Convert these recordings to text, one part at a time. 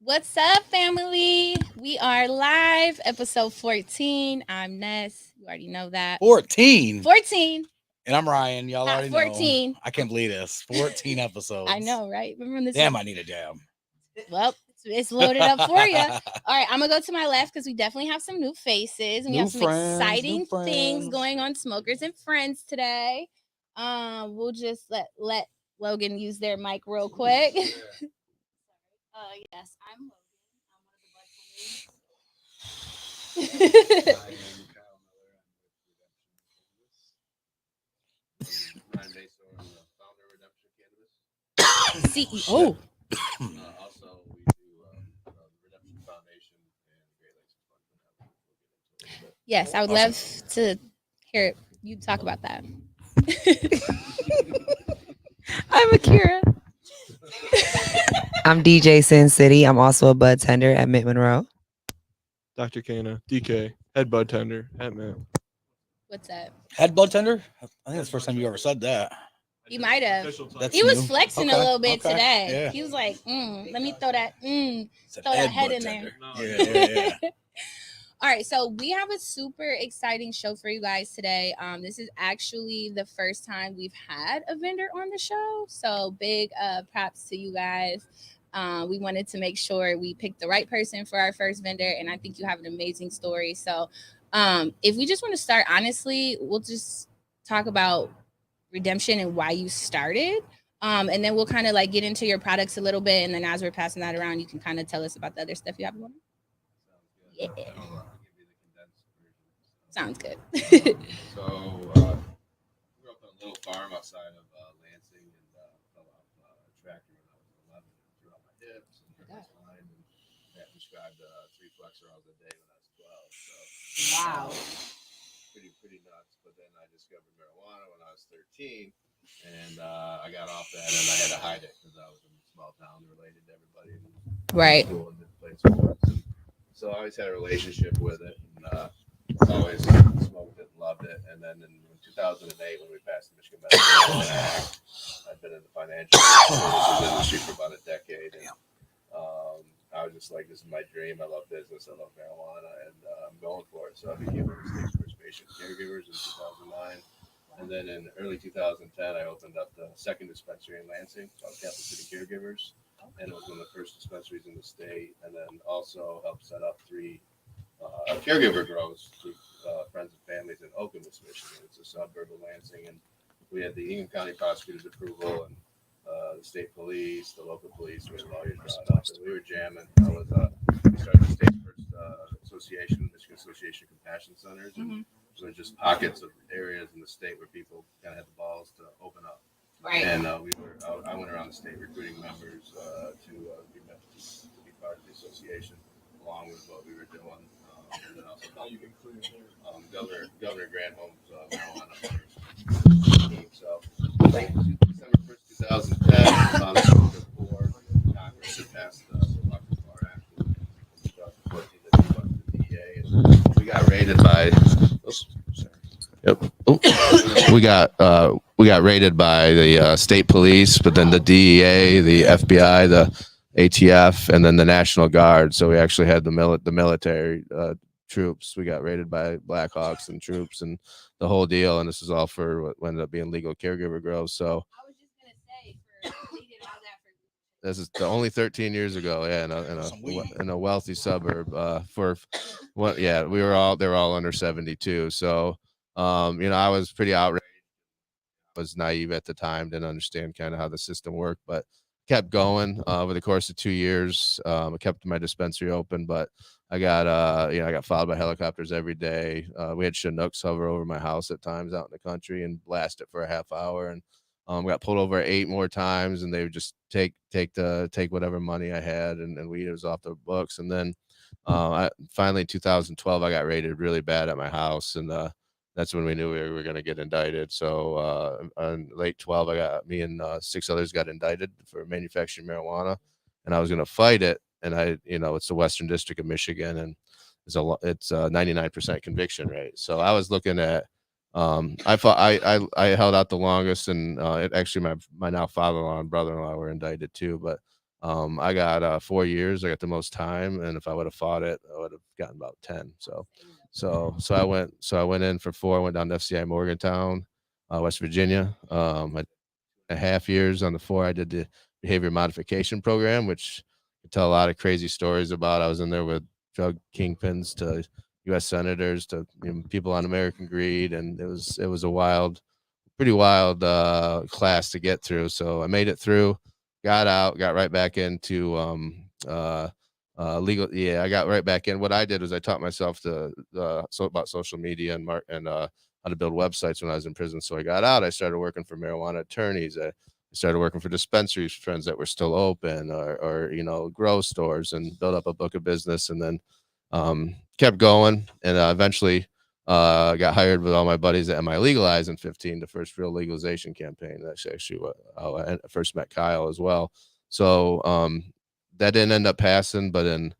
What's up, family? We are live, episode 14. I'm Ness. You already know that. 14. 14. And I'm Ryan. Y'all Not already 14. know. I can't believe this. 14 episodes. I know, right? Remember this? Damn, I need a dab. Well, it's loaded up for you. All right, I'm going to go to my left because we definitely have some new faces. And we have some exciting things going on Smokers and Friends today. We'll just let Logan use their mic real quick. Yes, I'm Logan. I'm one of the bud CEO. Also, we do the Redemption Foundation and Great Lakes Fund. Yes, I would love to hear you talk about that. I'm Akira. I'm DJ Sin City. I'm also a bud tender at Monroe. Dr. Kana, DK, head bud tender at Mint. What's that? Head bud tender? I think that's the first time you ever said that. He might have. That's He was new. flexing a little bit today. Yeah. He was like, let me throw that, Said throw that head bud in tender. there. Yeah. All right, so we have a super exciting show for you guys today. This is actually the first time we've had a vendor on the show, so big props to you guys. We wanted to make sure we picked the right person for our first vendor, and I think you have an amazing story. So if we just want to start, honestly, we'll just talk about redemption and why you started. And then we'll kind of like get into your products a little bit, and then as we're passing that around, you can kind of tell us about the other stuff you have going on. Yeah. Sounds good. So, grew up on a little farm outside of Lansing and fell off a tractor when I was 11 and threw out my hips and hurt my spine and got prescribed 3 Flexerals a day when I was 12. So, Wow. Pretty nuts. But then I discovered marijuana when I was 13 and I got off that and I had to hide it because I was in a small town related to everybody. Right. School and played sports. And so I always had a relationship with it and always smoked it and loved it. And then in 2008, when we passed the Michigan Medical Act, I've been in the financial services industry for about a decade. And I was just like, this is my dream. I love business. I love marijuana. And I'm going for it. So I became one of the state's first patient caregivers in 2009. And then in early 2010, I opened up the second dispensary in Lansing called Capital City Caregivers. And it was one of the first dispensaries in the state, and then also helped set up 3 caregiver grows to friends and families in Okemos, Michigan. It's a suburb of Lansing, and we had the Ingham County prosecutor's approval, and the state police, the local police, we had lawyers brought up, and we were jamming. We started the state's first association, Michigan Association of Compassion Centers, and so just pockets of areas in the state where people kind of had the balls to open up. Right. And I went around the state recruiting members to be part of the association, along with what we were doing. And then also Governor Granholm's marijuana team. So December 1st, 2010, before Congress had passed the Electric Bar Act in 2014 that we went to the DEA, and we got raided by. We got raided by the state police, but then the DEA, the FBI, the ATF, and then the National Guard. So we actually had the military troops. We got raided by Blackhawks and troops and the whole deal. And this is all for what ended up being legal caregiver grows. So I was just gonna say, they did all that for. this is only 13 years ago. Yeah, in a wealthy suburb. They were all under 72. So I was pretty outraged. I was naive at the time, didn't understand kind of how the system worked, but kept going over the course of 2 years. I kept my dispensary open, but I got I got followed by helicopters every day. We had Chinooks hover over my house at times out in the country and blast it for a half hour, and got pulled over 8 more times, and they would just take whatever money I had, and weed was off the books. And then finally in 2012, I got raided really bad at my house, and that's when we knew we were going to get indicted. So on late 12, me and 6 others got indicted for manufacturing marijuana, and I was going to fight it. And it's the Western District of Michigan, and it's a 99% conviction rate. So I was looking at, I held out the longest, and it actually my now father-in-law and brother-in-law were indicted too. But I got 4 years. I got the most time, and if I would have fought it, I would have gotten about 10. So I went in for 4. I went down to FCI Morgantown, West Virginia. I 2.5 years on the 4. I did the behavior modification program, which I tell a lot of crazy stories about. I was in there with drug kingpins to U.S. senators to people on American Greed, and it was a pretty wild class to get through. So I made it through, got out, got right back into legal. Yeah, I got right back in. What I did was I taught myself about social media and how to build websites when I was in prison. So I got out. I started working for marijuana attorneys. I started working for dispensaries, friends that were still open, or grow stores, and built up a book of business. And then kept going, and eventually got hired with all my buddies at MI Legalize in 15, the first real legalization campaign. That's actually what I first met Kyle as well. So that didn't end up passing, but then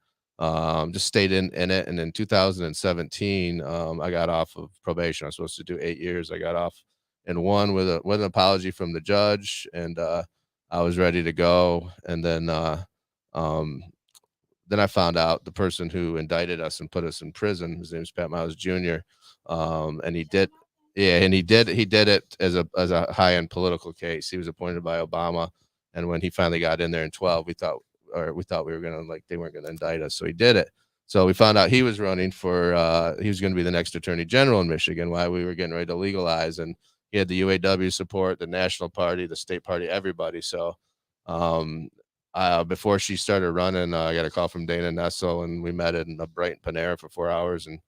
just stayed in it. And in 2017, I got off of probation. I was supposed to do 8 years. I got off and won with an apology from the judge, and I was ready to go. And then I found out the person who indicted us and put us in prison, his name is Pat Miles Jr. And he did it as a high-end political case. He was appointed by Obama, and when he finally got in there in 12, we thought we were gonna, they weren't gonna indict us, so he did it. So we found out he was running for he was going to be the next attorney general in Michigan while we were getting ready to legalize, and he had the UAW support, the national party, the state party, everybody. So before she started running, I got a call from Dana Nessel, and we met in a Brighton Panera for 4 hours and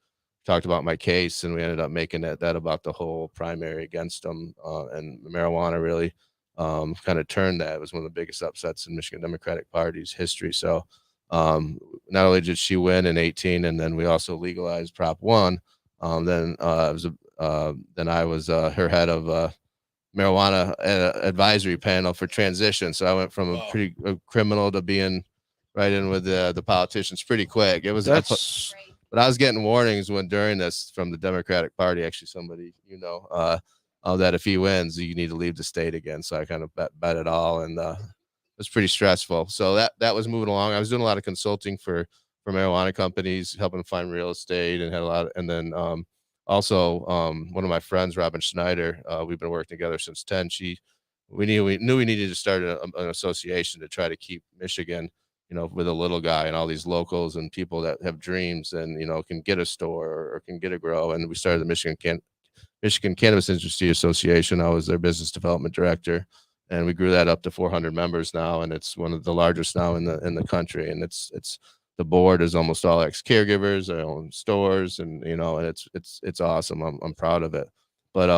talked about my case, and we ended up making that about the whole primary against them, and marijuana really kind of turned that. It was one of the biggest upsets in Michigan Democratic Party's history. So not only did she win in 18, and then we also legalized Prop 1, then I was her head of marijuana advisory panel for transition. So I went from a criminal to being right in with the politicians pretty quick. It was but I was getting warnings during this from the Democratic Party, actually somebody, that if he wins, you need to leave the state again. So I kind of bet it all, and it was pretty stressful. So that was moving along. I was doing a lot of consulting for marijuana companies, helping find real estate, and had a lot and then also, one of my friends, Robin Schneider, we've been working together since 10. We knew we needed to start an association to try to keep Michigan, with a little guy and all these locals and people that have dreams and, can get a store or can get a grow. And we started the Michigan Cannabis Industry Association. I was their business development director, and we grew that up to 400 members now. And it's one of the largest now in the country. And it's the board is almost all ex-caregivers, their own stores, and and it's awesome. I'm proud of it. But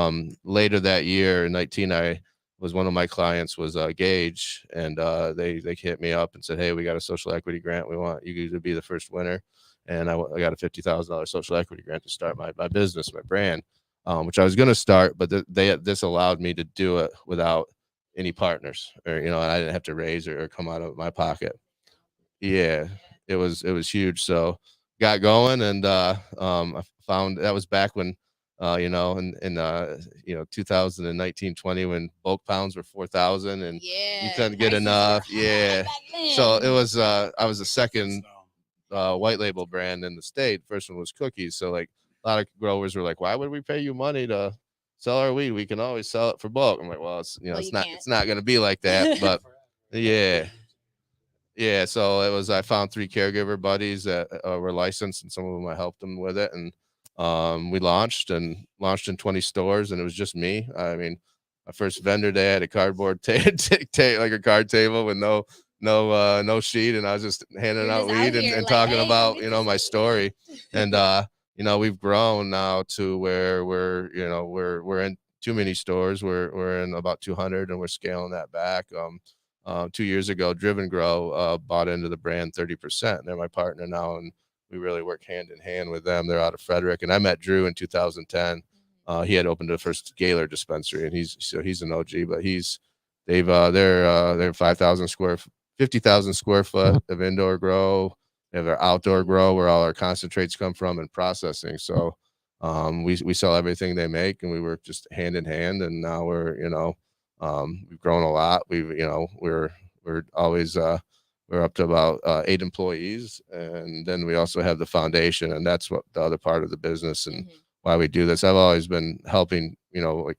later that year in 19, one of my clients was Gage, and they hit me up and said, "Hey, we got a social equity grant. We want you to be the first winner." And I got a $50,000 social equity grant to start my business, my brand, which I was going to start, but this allowed me to do it without any partners, or and I didn't have to raise or come out of my pocket. Yeah, it was huge. So got going, and I found that was back when in 2019, 20, when bulk pounds were 4,000 and you couldn't get enough. Yeah. So it was I was the second white label brand in the state. First one was cookies. So like a lot of growers were like, why would we pay you money to sell our weed? We can always sell it for bulk. I'm like, well, it's not going to be like that. But yeah. Yeah, so I found 3 caregiver buddies that were licensed, and some of them I helped them with it, and we launched in 20 stores, and it was just me. I mean, my first vendor day, I had a cardboard like a card table with no sheet, and I was just handing out weed and talking about my story, and we've grown now to where we're in too many stores. We're in about 200, and we're scaling that back. 2 years ago, Driven Grow bought into the brand 30%. They're my partner now, and we really work hand in hand with them. They're out of Frederick, and I met Drew in 2010. He had opened the first Gaylor dispensary, and he's an OG, but they're 50,000 square foot of indoor grow. They have our outdoor grow where all our concentrates come from and processing. So we sell everything they make, and we work just hand in hand. And now we've grown a lot. We're always we're up to about 8 employees, and then we also have the foundation, and that's what the other part of the business and why we do this. I've always been helping, like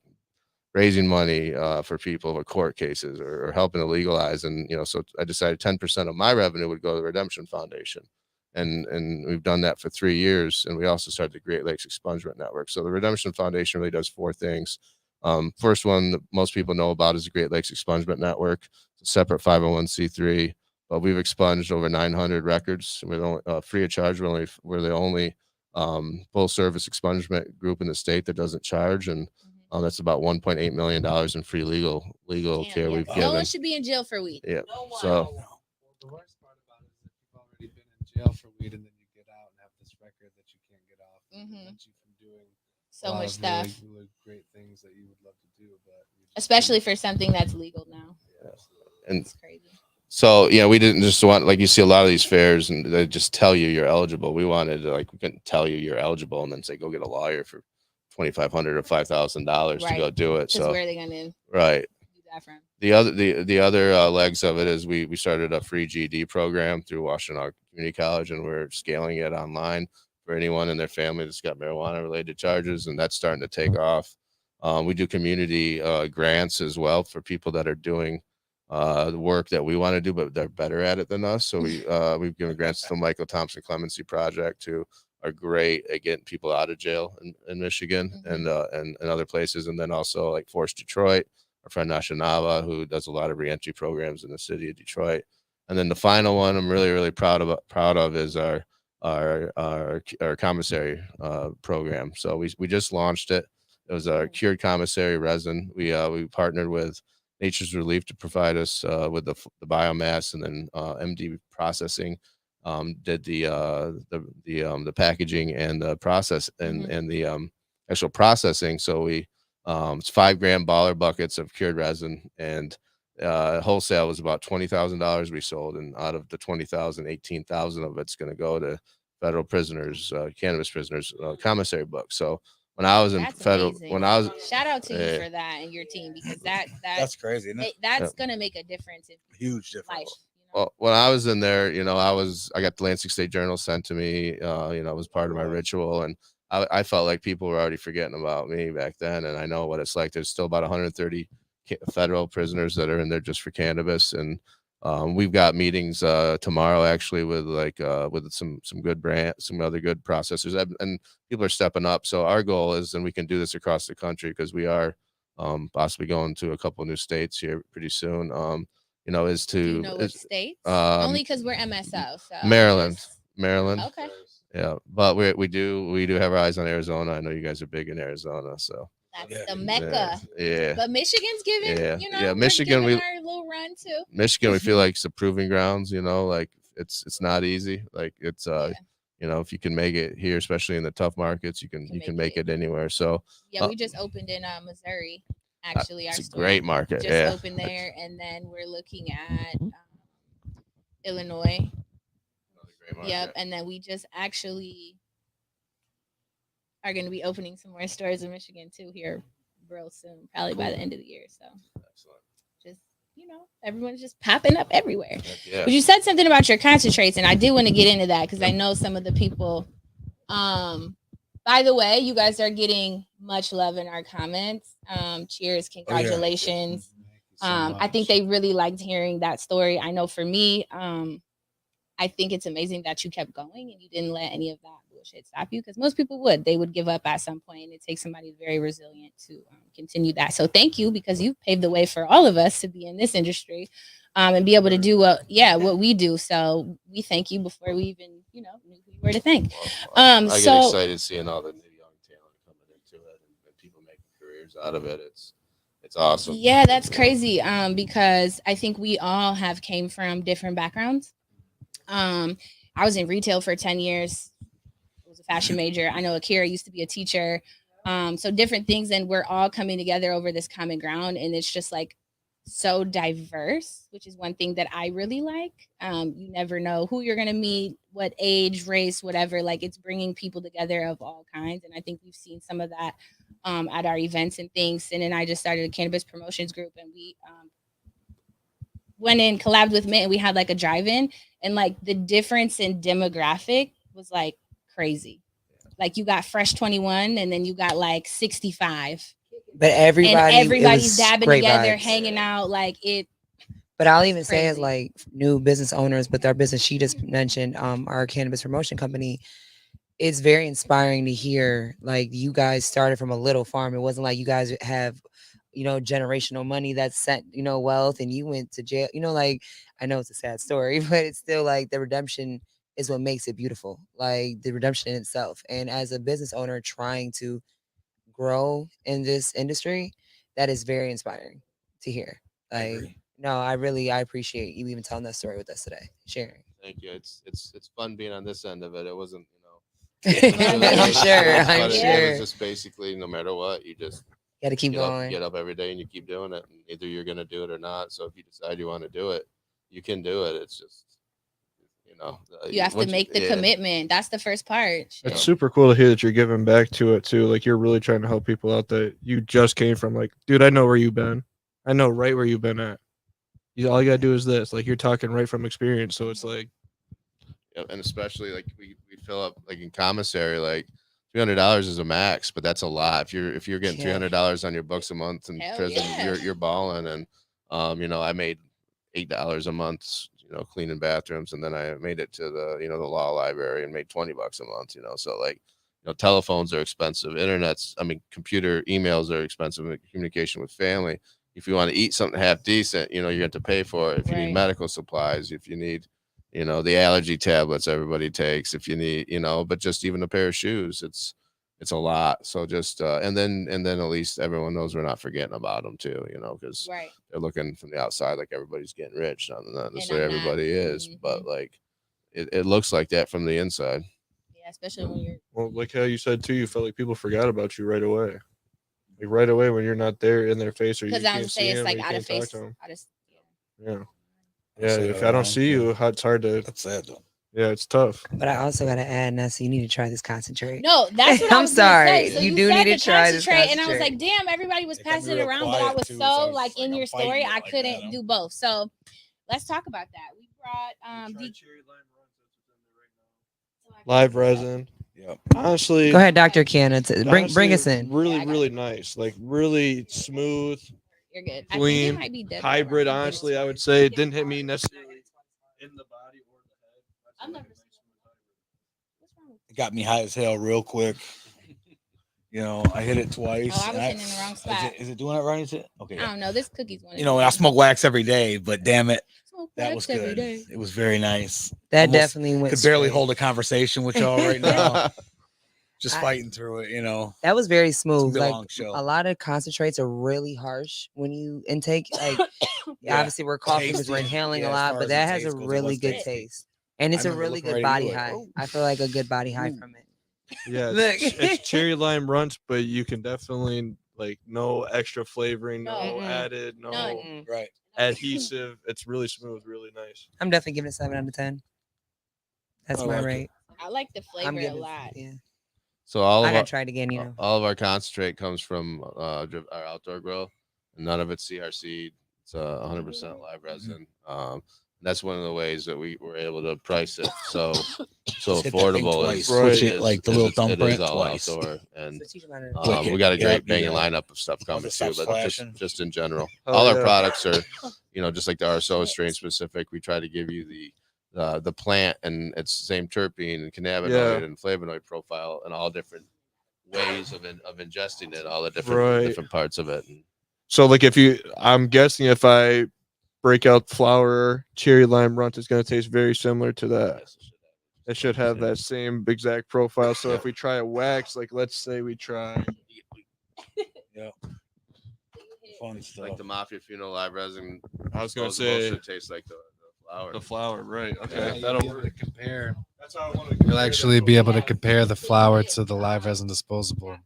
raising money for people with court cases or helping to legalize, and so I decided 10% of my revenue would go to the Redemption Foundation, and we've done that for 3 years, and we also started the Great Lakes Expungement Network. So the Redemption Foundation really does 4 things. First one that most people know about is the Great Lakes Expungement Network. It's a separate 501c3. But we've expunged over 900 records. We're free of charge. We're the only full service expungement group in the state that doesn't charge, and that's about $1.8 million in free legal care we've given. No one should be in jail for weed. Yeah. No one. So Well, the worst part about it is that you've already been in jail for weed, and then you get out and have this record that you can't get off. It prevents you from doing so much stuff. Really great things that you would love to do, but especially for something that's legal now. Yeah. And it's crazy. So, we didn't just want, like you see a lot of these fairs and they just tell you you're eligible. We wanted to, we couldn't tell you you're eligible and then say, go get a lawyer for $2,500 or $5,000 to go do it. So where are they going to do that from? The other legs of it is we started a free GED program through Washington Community College, and we're scaling it online for anyone in their family that's got marijuana related charges, and that's starting to take off. We do community grants as well for people that are doing the work that we want to do, but they're better at it than us. So we've given grants to the Michael Thompson Clemency Project, who are great at getting people out of jail in Michigan and other places. And then also like Force Detroit, our friend Nashanava, who does a lot of reentry programs in the city of Detroit. And then the final one I'm really, really proud of is our commissary program. So we just launched it. It was our cured commissary resin. We partnered with Nature's Relief to provide us with the biomass, and then MD Processing did the packaging and the process and the actual processing. So it's 5 gram baller buckets of cured resin, and wholesale was about $20,000 we sold, and out of the 20,000, 18,000 of it's going to go to federal prisoners, cannabis prisoners, commissary books. So when I was in federal, shout out to you for that and your team, because that's crazy. Isn't it? That's gonna make a difference. Huge difference. Life, Well, when I was in there, I got the Lansing State Journal sent to me. It was part of my ritual, and I felt like people were already forgetting about me back then. And I know what it's like. There's still about 130 federal prisoners that are in there just for cannabis, and we've got meetings tomorrow actually with some other good processors, and people are stepping up. So our goal is, and we can do this across the country because we are possibly going to a couple new states here pretty soon. Is to do you know which states? Only because we're MSO. So Maryland. Okay. Yeah, but we do have our eyes on Arizona. I know you guys are big in Arizona, so. That's the Mecca. Yeah. But Michigan's giving, Michigan, our little run too. Michigan, we feel like it's a proving grounds, like it's not easy. Like it's, if you can make it here, especially in the tough markets, you can make it anywhere. So we just opened in Missouri. Actually, it's our a store great market. just opened there, and then we're looking at Illinois. Yep, and then we just actually are going to be opening some more stores in Michigan too here real soon, probably by the end of the year. So excellent. Just, everyone's just popping up everywhere. Yeah. But you said something about your concentrates, and I did want to get into that because I know some of the people. By the way, you guys are getting much love in our comments. Cheers, congratulations. I think they really liked hearing that story. I know for me, I think it's amazing that you kept going and you didn't let any of that bullshit stop you, because most people they would give up at some point. It takes somebody very resilient to continue that. So thank you, because you've paved the way for all of us to be in this industry and be able to do what we do. So we thank you before we even, knew who you were to thank. I get excited seeing all the new young talent coming into it and people making careers out of it. It's awesome. Yeah, that's crazy. Because I think we all have came from different backgrounds. I was in retail for 10 years. I was a fashion major. I know Akira used to be a teacher. So different things, and we're all coming together over this common ground, and it's just like so diverse, which is one thing that I really like. You never know who you're going to meet, what age, race, whatever. Like, it's bringing people together of all kinds, and I think we've seen some of that at our events and things. And then I just started a cannabis promotions group, and we went in, collabed with Mint, and we had like a drive-in, and like the difference in demographic was like crazy. Like you got fresh 21, and then you got like 65. But everybody's dabbing together, hanging out, like it. But I'll even say as like new business owners, but our business she just mentioned, our cannabis promotion company, it's very inspiring to hear like you guys started from a little farm. It wasn't like you guys have, generational money that sent, wealth, and you went to jail. Like I know it's a sad story, but it's still like the redemption is what makes it beautiful. Like the redemption in itself. And as a business owner trying to grow in this industry, that is very inspiring to hear. Like, no, I appreciate you even telling that story with us today, sharing. Thank you. It's fun being on this end of it. It wasn't, I'm sure. It was just basically no matter what, you just got to keep going. Get up every day and you keep doing it. And either you're going to do it or not. So if you decide you want to do it, you can do it. It's just, you have to make the commitment. That's the first part. It's super cool to hear that you're giving back to it too. Like you're really trying to help people out that you just came from. Like, dude, I know where you've been. I know right where you've been at. All you gotta do is this. Like you're talking right from experience. So it's like, and especially like we fill up like in commissary, like $300 is a max, but that's a lot. If you're getting $300 on your books a month in prison, you're balling. And I made $8 a month, cleaning bathrooms, and then I made it to the the law library and made $20 a month. So like telephones are expensive, computer emails are expensive, communication with family. If you want to eat something half decent, you have to pay for it. If you need medical supplies, if you need the allergy tablets everybody takes, if you need but just even a pair of shoes, it's a lot. So just and then at least everyone knows we're not forgetting about them too, because they're looking from the outside like everybody's getting rich. Not necessarily everybody is, but like it looks like that from the inside. Yeah, especially when you're like how you said too, you felt like people forgot about you right away. Like right away when you're not there in their face, or you can't see them, like you out can't of face. talk to them. Yeah. If I don't see you, it's hard to. That's sad though. Yeah, it's tough. But I also gotta add, Nessa, you need to try this concentrate. No, that's what I'm sorry. So you do need to try this concentrate. And I was like, damn, everybody was passing it around, but I was so like in your story, I couldn't do both. So let's talk about that. We brought live resin. Yeah. Honestly, go ahead, Dr. Canna. Bring us in. Really nice. Like really smooth. You're good. Clean. Hybrid. Honestly, I would say it didn't hit me necessarily in the body or the head. It got me high as hell real quick. I hit it twice. Oh, I was in the wrong spot. Is it doing it right? Is it okay? I don't know. This cookie's one. I smoke wax every day, but damn it, that was good. It was very nice. That definitely went. Could barely hold a conversation with y'all right now. Just fighting through it, That was very smooth. Like a lot of concentrates are really harsh when you intake. Like obviously we're coughing because we're inhaling a lot, but that has a really good taste. And it's a really good body high. I feel like a good body high from it. Yeah, it's cherry lime runts, but you can definitely like no extra flavoring, no added, no adhesive. It's really smooth, really nice. I'm definitely giving it 7 out of 10. That's my rate. I like the flavor a lot. Yeah. So I gotta try it again. All of our concentrate comes from our outdoor grow, and none of it's CRC. It's 100% live resin. That's one of the ways that we were able to price it so affordable. Like the little thumbprint twice. Outdoor, and we got a great banging lineup of stuff coming too. But just in general, all our products are, just like the RSO strain specific. We try to give you the plant and its same terpene and cannabinoid and flavonoid profile and all different ways of ingesting it, all the different parts of it. So like I'm guessing if I break out flower cherry lime runt, is going to taste very similar to that. Yes, it should have that same exact profile. So if we try a wax, like let's say we try fun stuff like the Mafia Funeral live resin. I was going to say it tastes like the flower. The flower, right? Okay, that'll work. Compare. That's how I want to. You'll actually be able to compare the flower to the live resin disposable.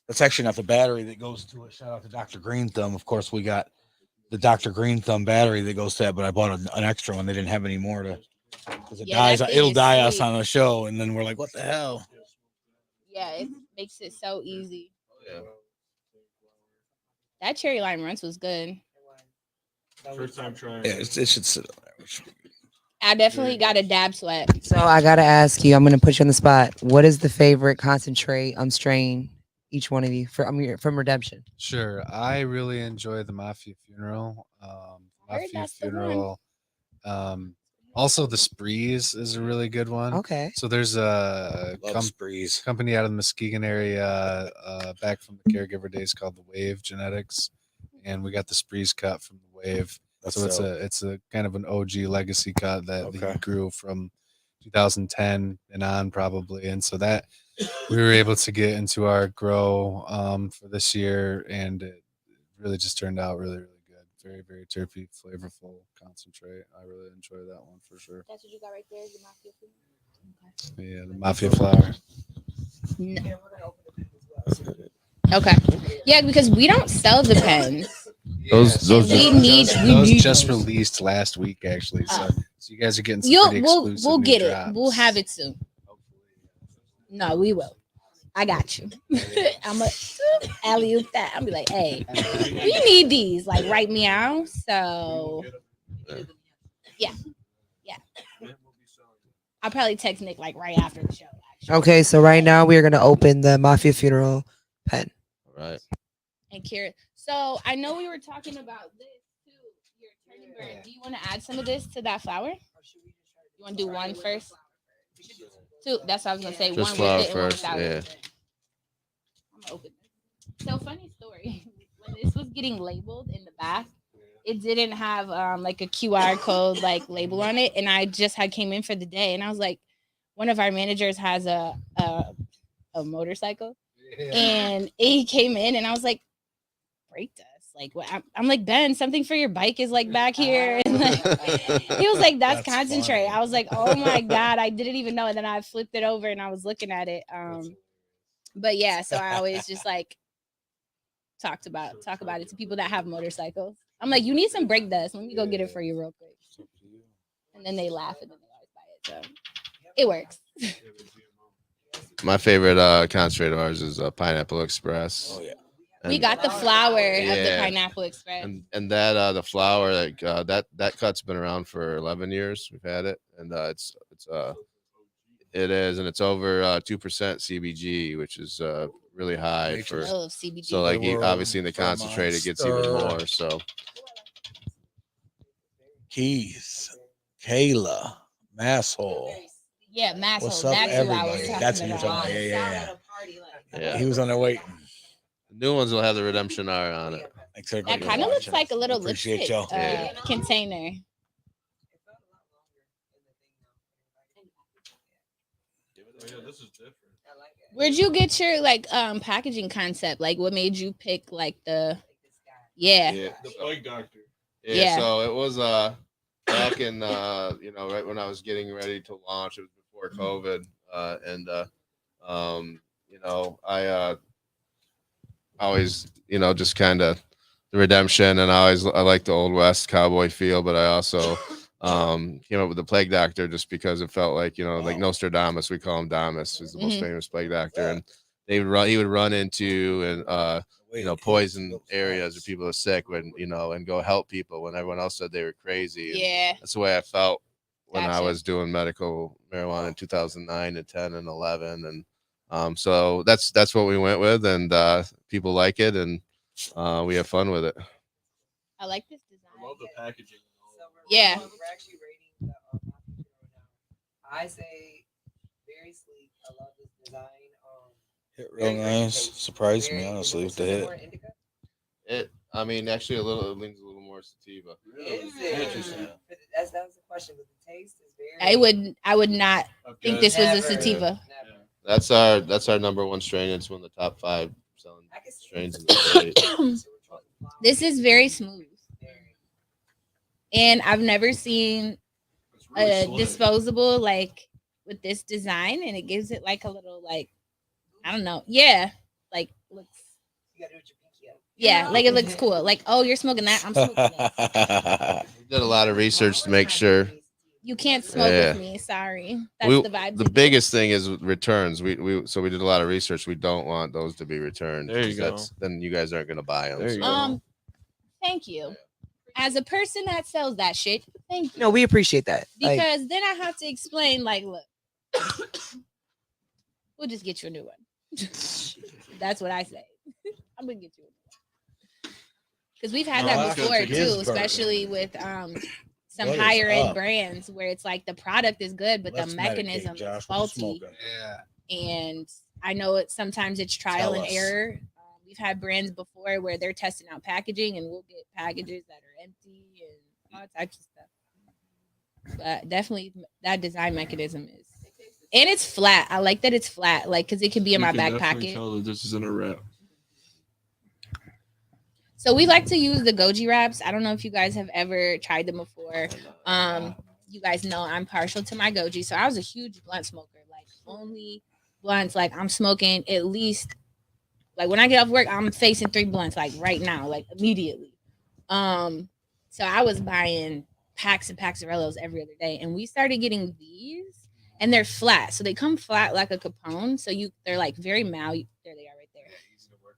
That's actually not the battery that goes to it. Shout out to Dr. Green Thumb. Of course, we got the Dr. Green Thumb battery that goes to that, but I bought an extra one. They didn't have any more because it'll die us on the show, and then we're like, what the hell? Yeah, it makes it so easy. Yeah. That cherry lime runts was good. First time trying. Yeah, it should sit on there. I definitely got a dab sweat. So I gotta ask you. I'm gonna put you on the spot. What is the favorite concentrate strain? Each one of you from Redemption. Sure, I really enjoy the Mafia Funeral. Heard Mafia that's the one. Funeral. Also, the Sprees is a really good one. Okay. So there's a Love Sprees. company out of the Muskegon area, back from the caregiver days, called the Wave Genetics, and we got the Sprees cut from the Wave. That's So dope. it's a kind of an OG legacy cut that Okay. he grew from 2010 and on probably, and so that we were able to get into our grow for this year, and it really just turned out really good. Very, very terpy, flavorful concentrate. I really enjoy that one for sure. That's what you got right there, the Mafia food. Yeah, the Mafia flower. Okay. Yeah, because we don't sell the pens. Those We need- those need just those. released last week actually. So you guys are getting some We'll pretty exclusive we'll new get it. drops. We'll have it soon. No, we will. I got you. I'm a alley oop that. I'll be like, hey, we need these like right meow. So yeah. I'll probably text Nick like right after the show. Actually. Okay, so right now we are gonna open the Mafia Funeral pen. Right. And Kira. So I know we were talking about this too. Your turkey burn. Do you want to add some of this to that flour? You want to do one first? Two. That's what I was gonna say. Just one flour with it and one first. without Yeah. it. I'm gonna open this. So funny story. When this was getting labeled in the back, it didn't have like a QR code like label on it, and I just had came in for the day, and I was like, one of our managers has a motorcycle, and he came in, and I was like, brake dust. Like, what? I'm like, Ben, something for your bike is like back here. And like, he was like, that's concentrate. funny. I was like, oh my God, I didn't even know. And then I flipped it over and I was looking at it. But yeah, so I always just like talk about it to people that have motorcycles. I'm like, you need some brake dust. Let me go get it for you real quick. And then they laugh and then they always buy it. So it works. My favorite concentrate of ours is Pineapple Express. Oh yeah. We And- got the flour of the Yeah. Pineapple Express. and that the flour like that cut's been around for 11 years. We've had it, and it is, and it's over 2% CBG, which is really high for. I love CBG. So like We're obviously in the from concentrate it gets even Monster. more. So Keys, Kayla, Masshole. Yeah, Masshole. What's up, That's who I was everybody? talking That's who you're about. talking about. Yeah. yeah, He was on there waiting. the new ones will have the Redemption R on it. Thanks, That everybody, for kind of looks watching. like a little Appreciate lipstick y'all. Yeah. container. This is different. Where'd you get your like packaging concept? Like, what made you pick like the? Yeah. The bug doctor. Yeah. So it was back in right when I was getting ready to launch. It was before COVID, I always just kind of the redemption, and I like the old west cowboy feel, but I also came up with the plague doctor just because it felt like like Nostradamus. We call him Damus, who's the most famous plague doctor, and he would run into and poison areas where people are sick and go help people when everyone else said they were crazy. And Yeah. that's the way I felt when I Gotcha. was doing medical marijuana in 2009 and 10 and 11, and so that's what we went with, and people like it, and we have fun with it. I like this design. I love the packaging. Yeah. We're actually rating the I say very sleek. I love this design. Hit real nice. Surprised me honestly with the hit. It actually it leans a little more sativa. That was the question, but the taste is very. I would not think this was a Never. sativa. Never. That's our number one strain. It's one of the top 5 selling strains in the state. This is very smooth, and I've never seen a disposable like with this design, and it gives it like a little like I don't know, yeah, like looks. You gotta do it with your pinky up. Yeah, like it looks cool. Like, oh, you're smoking that. I'm smoking this. We did a lot of research to make sure. You can't smoke with me. Sorry. That's the vibe. The biggest thing is returns. We did a lot of research. We don't want those to be returned. There you go. Then you guys aren't going to buy them. There you go. Thank you. As a person that sells that shit, thank you. No, we appreciate that. Because then I have to explain, like, look, we'll just get you a new one. That's what I say. I'm gonna get you a new one. Because we've had that before too, especially with some higher end brands where it's like the product is good, but the mechanism is faulty. Yeah. And I know sometimes it's trial and error. We've had brands before where they're testing out packaging, and we'll get packages that are empty and all types of stuff. But definitely that design mechanism is, and it's flat. I like that it's flat, like because it can be in my back pocket. Tell that this isn't a wrap. So we like to use the goji wraps. I don't know if you guys have ever tried them before. You guys know I'm partial to my goji, so I was a huge blunt smoker. Like only blunts, like I'm smoking at least. Like when I get off work, I'm facing 3 blunts, like right now, like immediately. So I was buying packs and packs of Rellos every other day, and we started getting these, and they're flat, so they come flat like a Capone. So they're like very malleable. There they are, right there.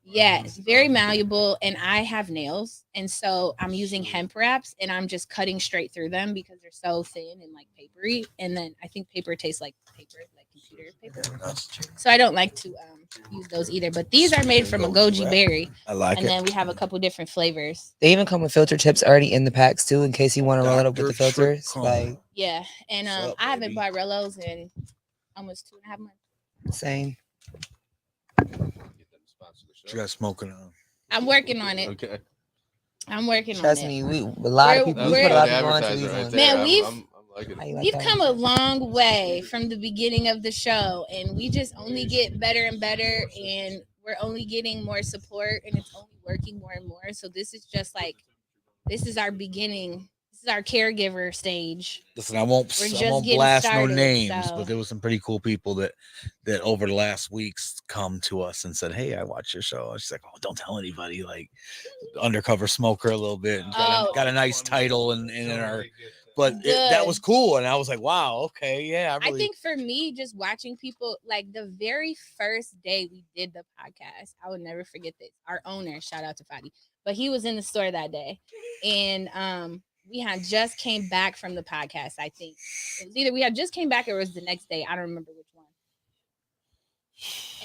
Yeah, it's very malleable, and I have nails, and so I'm using hemp wraps, and I'm just cutting straight through them because they're so thin and like papery. And then I think paper tastes like paper, like computer paper. So I don't like to use those either. But these are made from a goji berry. I like it. And then we have a couple different flavors. They even come with filter tips already in the packs too, in case you want to roll it up with the filters. Like yeah, and I haven't bought Rellos in almost 2.5 months. Same. You guys smoking on? I'm working on it. Okay. I'm working on it. Trust me, a lot of people put a lot of people onto these ones. Man, I'm we've come a long way from the beginning of the show, and we just only get better and better, and we're only getting more support, and it's only working more and more. So this is just like, this is our beginning. This is our caregiver stage. Listen, I won't blast no names, but there was some pretty cool people that over the last weeks come to us and said, "Hey, I watched your show." She's like, "Oh, don't tell anybody." Like undercover smoker a little bit, and got a nice title in our. But that was cool, and I was like, "Wow, okay, yeah." I think for me, just watching people, like the very first day we did the podcast, I would never forget this. Our owner, shout out to Fadi, but he was in the store that day, and we had just came back from the podcast. I think it was either we had just came back or it was the next day. I don't remember which one.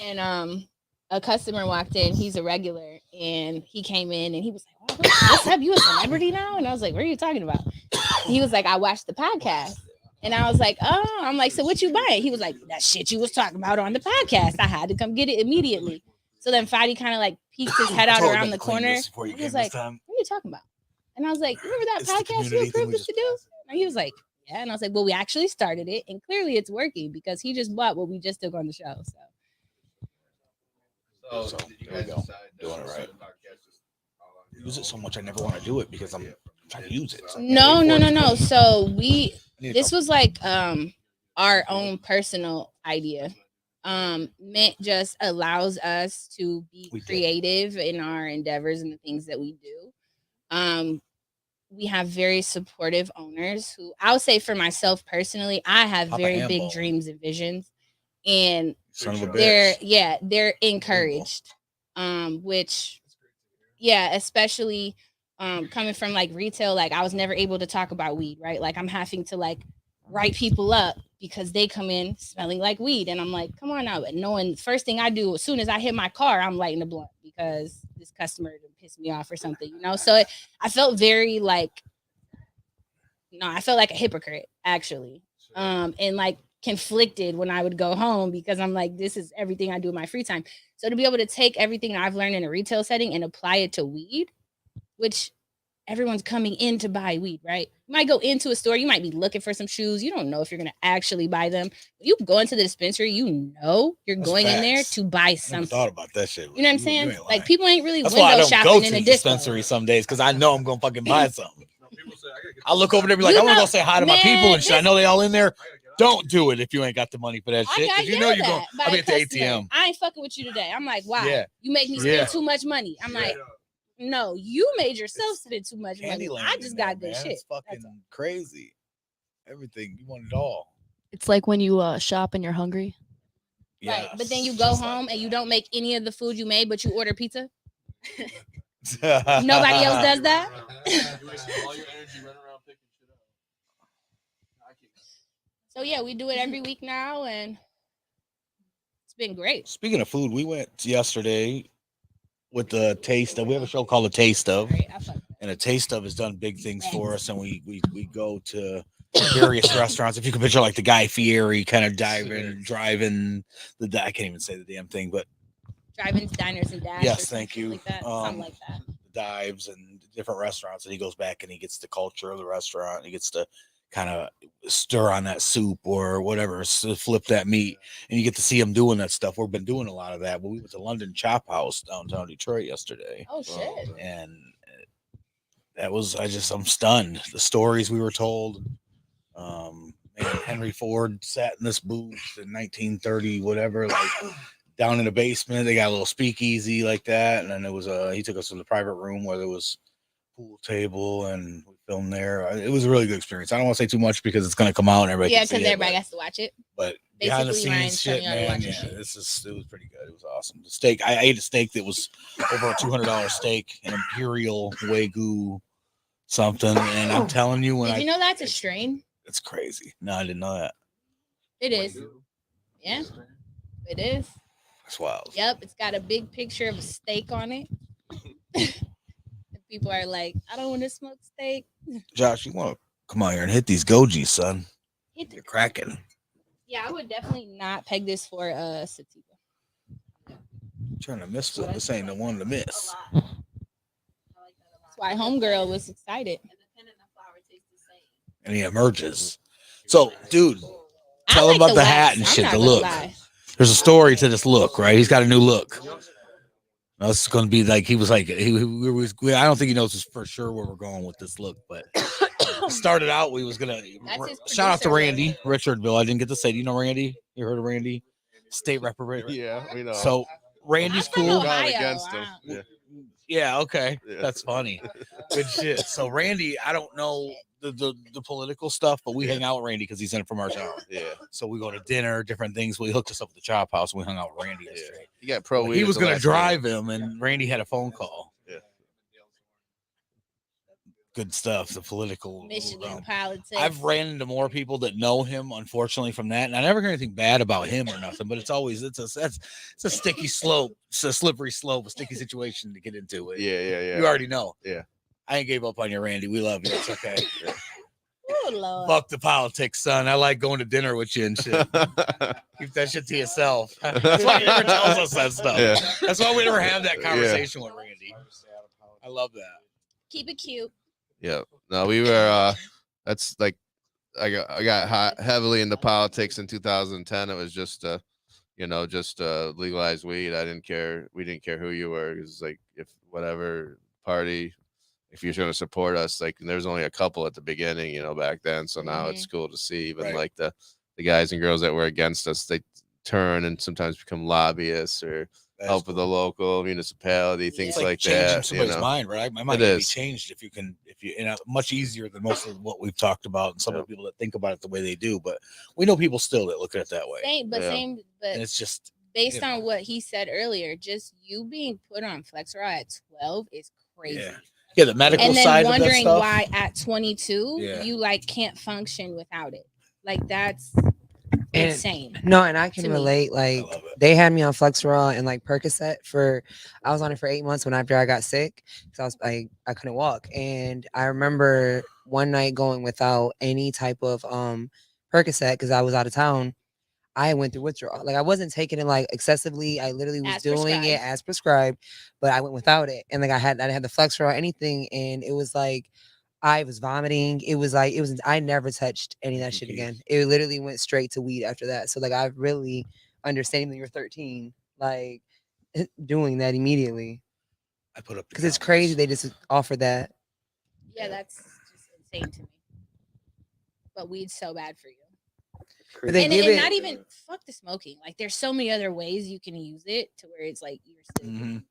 And a customer walked in. He's a regular, and he came in and he was like, "What's up? You a celebrity now?" And I was like, "What are you talking about?" He was like, "I watched the podcast." And I was like, "Oh," I'm like, "So what you buying?" He was like, "That shit you was talking about on the podcast. I had to come get it immediately." So then Fadi kind of like peeked his head out around the corner. He was like, "What are you talking about?" And I was like, "Remember that podcast you approved us to do?" And he was like, "Yeah." And I was like, "Well, we actually started it, and clearly it's working because he just bought what we just took on the show." So you guys doing it right. Use it so much I never want to do it because I'm trying to use it. So No. So this was like our own personal idea. Mint just allows us to be creative in our endeavors and the things that we do. We have very supportive owners who I'll say for myself personally, I have very big dreams and visions, and they're encouraged. Which especially coming from like retail, like I was never able to talk about weed, right? Like I'm having to like write people up because they come in smelling like weed, and I'm like, come on now. But knowing the first thing I do as soon as I hit my car, I'm lighting a blunt because this customer pissed me off or something, you know. So I felt very like, I felt like a hypocrite actually, and like conflicted when I would go home because I'm like, this is everything I do in my free time. So to be able to take everything I've learned in a retail setting and apply it to weed, which everyone's coming in to buy weed, right? You might go into a store, you might be looking for some shoes. You don't know if you're going to actually buy them. You go into the dispensary, you know you're going in there to buy something. I thought about that shit. You know what I'm saying? Like people ain't really That's window why I shopping don't go to in the a dispensary some days because I know I'm going to fucking buy something. I look over there and be like, I'm going to go say hi to my people and shit. I know they all in there. Don't do it if you ain't got the money for that shit. Because you know you're going. I'll be at the ATM. I ain't fucking with you today. I'm like, wow, you make me spend too much money. I'm like, no, you made yourself spend too much money. I just got good shit. It's fucking crazy. everything. You want it all. It's like when you shop and you're hungry. Right. But then you Yes, go just home like and you that. don't make any of the food you made, but you order pizza. Nobody else does that. All your energy running around picking shit up. So yeah, we do it every week now, and it's been great. Speaking of food, we went yesterday with the Taste of. We have a show called The Taste of, Sorry, I fucked up. and a Taste of has done big things for us. And we go to various restaurants. If you can picture like the Guy Fieri kind of driving the I can't even say the damn thing, but Drive-ins, diners, and dash. yes, or thank something you. Like that. Something like that. Dives and different restaurants, and he goes back and he gets the culture of the restaurant. And he gets to kind of stir on that soup or whatever, flip that meat, and you get to see him doing that stuff. We've been doing a lot of that. But we went to London Chop House downtown Detroit yesterday, Oh shit. and that was I'm stunned. The stories we were told. Man, Henry Ford sat in this booth in 1930, whatever, like down in the basement. They got a little speakeasy like that, and then there was he took us to the private room where there was pool table, and we filmed there. It was a really good experience. I don't want to say too much because it's going to come out and everybody Yeah, can see because it, everybody has to watch it. but behind the Basically, Ryan's scenes telling shit, you how to man. watch Yeah, this shit. it was pretty good. It was awesome. The steak, I ate a steak that was over a $200 steak, an Imperial Wagyu something, and I'm telling you, when Did you know that's a strain? it's crazy. No, I didn't know that. It is. Yeah, it is. That's wild. Yep, it's got a big picture of a steak on it. And people are like, I don't want to smoke steak. Josh, you want to come out here and hit these gojis, son? Hit the- You're cracking. Yeah, I would definitely not peg this for a sativa. Trying to miss one. This ain't the one to miss. That's why homegirl was excited. And he emerges. So, dude, I tell him like about the wax. hat and I'm shit, not the gonna look. lie. There's a story to this look, right? He's got a new look. Now, this is going to be like he was like I don't think he knows for sure where we're going with this look, but it started out we was gonna That's his shout out to producer, Randy Richardville. I didn't get to say. Do you know Randy? You heard of Randy? State representative. Yeah, we know. So Randy's I'm from cool. Ohio. Gone against him. Wow. Yeah. Yeah, okay. Yeah. That's funny. Good shit. So Randy, I don't know the political stuff, but we hang out with Randy because he's in from our town. Yeah. So we go to dinner, different things. We hooked us up with the Chop House and we hung out with Randy yesterday. He got pro weed. He was at the gonna last drive him and Randy had a phone call. Yeah. Good stuff. The political Michigan realm. politics. I've ran into more people that know him, unfortunately, from that, and I never hear anything bad about him or nothing. But it's a sticky slope, it's a slippery slope, a sticky situation to get into. Yeah. You already know. Yeah. I ain't gave up on you, Randy. We love you. It's okay. Oh, Lord. Fuck the politics, son. I like going to dinner with you and shit. Keep that shit to yourself. That's why he never tells us that stuff. Yeah. That's why we never have that conversation with Randy. I love that. Keep it cute. Yeah. No, we were that's like I got heavily into politics in 2010. It was just legalized weed. I didn't care. We didn't care who you were. It was like if whatever party, if you're going to support us, like there's only a couple at the beginning, back then. So now it's cool to see even Right. like the guys and girls that were against us, they turn and sometimes become lobbyists or help with the local municipality, things It's like changing that. somebody's mind, right? My mind It can be is. changed if you much easier than most of what we've talked about and some of the people that think about it the way they do. But we know people still that look at it that way. But And it's just based you on know. what he said earlier, just you being put on Flexerol at 12 is crazy. Yeah, the medical And then side of that wondering stuff. why at 22 Yeah. you can't function without it. Like that's And- insane. No, and I can To me. relate. Like love it. they had me on Flexerol and like Percocet I was on it for 8 months when after I got sick because I was like I couldn't walk. And I remember one night going without any type of Percocet because I was out of town. I went through withdrawal. Like I wasn't taking it like excessively. I literally was As doing it prescribed. as prescribed, but I went without it. And like I didn't have the Flexerol or anything, and it was like I was vomiting. I never touched any of that shit again. It literally went straight to weed after that. So like I really understand that you're 13, like doing that immediately. I put up Because it's crazy they just offer that. Yeah, that's just insane to me. But weed's so bad for you. But they And give it not even fuck the smoking. Like there's so many other ways you can use it to where it's like you're still Mhm.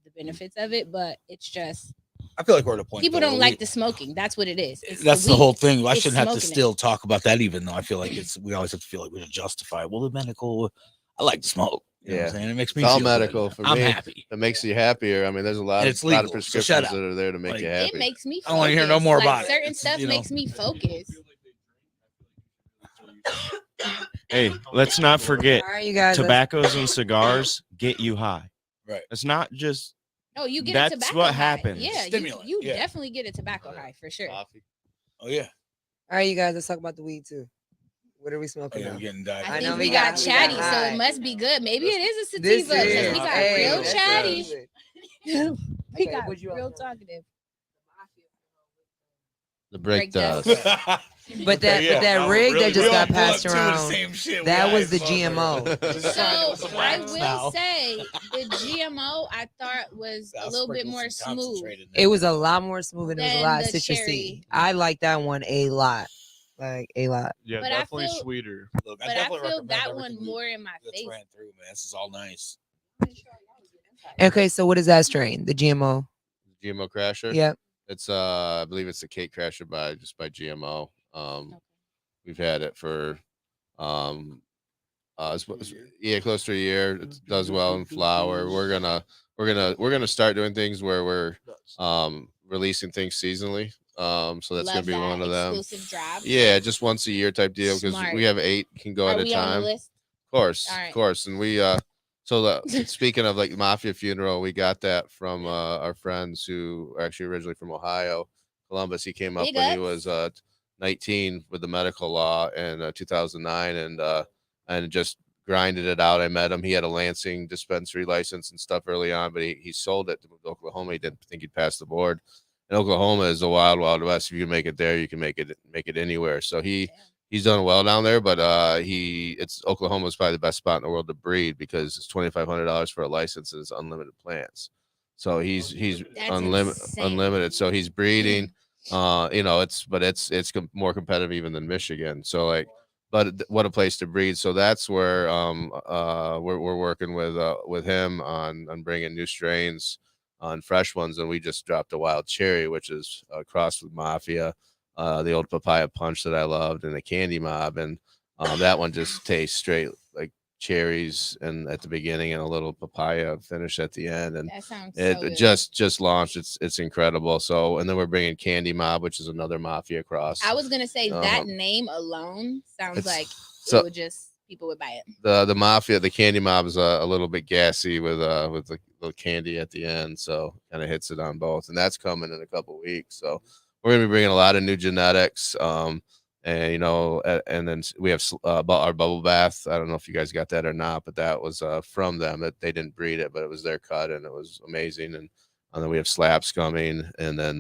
the benefits of it, but it's just I feel like we're at a point. People though, don't where like the smoking. That's what it is. It's that's the weed. whole thing. I It's shouldn't have to smoking it. still talk about that, even though I feel like we always have to feel like we should justify. Well, the medical, I like to smoke. You know what I'm saying? It makes me It's all feel medical good. for I'm me. happy. It makes you happier. I mean, there's a lot And of it's legal, so prescriptions shut up. that are there to make Like, you happy. It makes me. Focus. I don't want to hear no more like, about it. Certain It's, stuff makes me focus. Hey, let's not forget, All right, you guys. tobaccos and cigars get you high. Right. It's not just. No, you get That's a tobacco what high. happens. Yeah, Stimulant, you yeah. definitely get a tobacco high for sure. Coffee. Oh yeah. All right, you guys. Let's talk about the weed too. What are we Oh, smoking yeah, now? we're getting died. I I think know we we got got chatty, so high. it must be good. Maybe it is a This sativa because is we got hey, real that's chatty. good. We Okay, got what you real on? talkative. The break Break dust. But that rig that just got passed around, that was the GMO. So I will say the GMO I thought was a little bit more smooth. It was a lot more smooth and it was a Than lot the citrusy. cherry. I like that one a lot. Like a lot. Yeah, But I definitely feel- sweeter. Look, But I definitely feel recommend that everything one more in my that's face. ran through, man. This is all nice. Okay, so what is that strain? The GMO. GMO Crasher. Yep. It's I believe it's the Cake Crasher by GMO. We've had it for close to a year. It does well in flower. We're gonna start doing things where we're releasing things seasonally. So that's Love gonna be that one of them. exclusive drop. Yeah, just once a year type deal because Smart. we have 8 can go Are at a we on the time. list? Of course, All right. of course. And we speaking of like Mafia Funeral, we got that from our friends who are actually originally from Ohio, Columbus. He came up Big when he ups. was 19 with the medical law in 2009 and just grinded it out. I met him. He had a Lansing dispensary license and stuff early on, but he sold it to Oklahoma. He didn't think he'd pass the board. And Oklahoma is the wild, wild west. If you make it there, you can make it anywhere. So he's done well down there, but Oklahoma's probably the best spot in the world to breed because it's $2,500 for a license and it's unlimited plants. So he's unlimited. So he's breeding. It's more competitive even than Michigan. So what a place to breed. So that's where we're working with him on bringing new strains on fresh ones, and we just dropped a wild cherry, which is crossed with Mafia. The old papaya punch that I loved, and the candy mob, and that one just tastes straight like cherries, and at the beginning, and a little papaya finish at the end, and That sounds it so good. just launched. It's incredible. So, and then we're bringing candy mob, which is another Mafia cross. I was gonna say that name alone sounds It's- like so- it would just people would buy it. The Mafia, the candy mob is a little bit gassy with the candy at the end, so kind of hits it on both, and that's coming in a couple weeks. So we're gonna be bringing a lot of new genetics, and then we have our bubble bath. I don't know if you guys got that or not, but that was from them. That they didn't breed it, but it was their cut, and it was amazing. And then we have slaps coming, and then